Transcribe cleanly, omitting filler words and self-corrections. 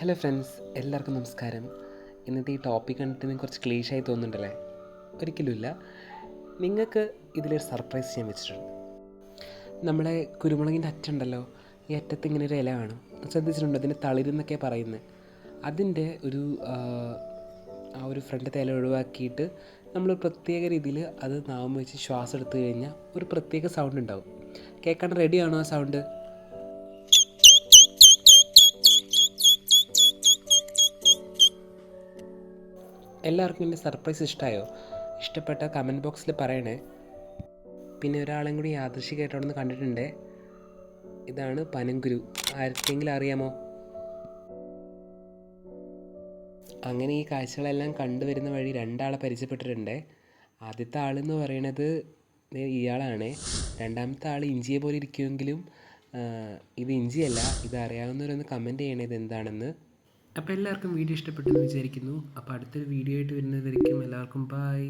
Hello friends, എല്ലാവർക്കും നമസ്കാരം. ഇന്നത്തെ ഈ ടോപ്പിക് കണ്ടിട്ട് നിങ്ങൾക്ക് കുറച്ച് ക്ലീഷായി തോന്നുന്നുണ്ടല്ലേ? ഒരിക്കലുമില്ല. നിങ്ങൾക്ക് ഇതിലൊരു സർപ്രൈസ് ചെയ്യാൻ വെച്ചിട്ടുണ്ട്. നമ്മുടെ കുരുമുളകിൻ്റെ അറ്റുണ്ടല്ലോ, ഈ അറ്റത്ത് ഇങ്ങനെ ഒരു ഇല കാണും, ശ്രദ്ധിച്ചിട്ടുണ്ടോ? അതിൻ്റെ തളിരെന്നൊക്കെ പറയുന്നത്. അതിൻ്റെ ആ ഒരു ഫ്രണ്ടത്തെ ഇല ഒഴിവാക്കിയിട്ട് നമ്മൾ പ്രത്യേക രീതിയിൽ അത് നാവും വെച്ച് ശ്വാസം എടുത്തു കഴിഞ്ഞാൽ ഒരു പ്രത്യേക സൗണ്ട് ഉണ്ടാവും. കേൾക്കാൻ റെഡിയാണോ ആ സൗണ്ട്? എല്ലാവർക്കും എൻ്റെ സർപ്രൈസ് ഇഷ്ടമായോ? ഇഷ്ടപ്പെട്ട കമൻറ്റ് ബോക്സിൽ പറയണേ. പിന്നെ ഒരാളെയും കൂടി യാദൃശ്ചികമായിട്ടവിടെ കണ്ടിട്ടുണ്ട്. ഇതാണ് പനങ്കുരു. ആർക്കെങ്കിലും അറിയാമോ? അങ്ങനെ ഈ കാഴ്ചകളെല്ലാം കണ്ടുവരുന്ന വഴി രണ്ടാളെ പരിചയപ്പെട്ടിട്ടുണ്ട്. ആദ്യത്തെ ആളെന്ന് പറയണത് ഇയാളാണ്. രണ്ടാമത്തെ ആൾ ഇഞ്ചിയെ പോലെ ഇരിക്കുമെങ്കിലും ഇത് ഇഞ്ചിയല്ല. ഇത് അറിയാവുന്നവരൊന്ന് കമൻറ്റ് ചെയ്യണേ ഇത് എന്താണെന്ന്. അപ്പോൾ എല്ലാവർക്കും വീഡിയോ ഇഷ്ടപ്പെട്ടെന്ന് വിചാരിക്കുന്നു. അപ്പോൾ അടുത്തൊരു വീഡിയോ ആയിട്ട് വരുന്നതായിരിക്കും. എല്ലാവർക്കും ബൈ.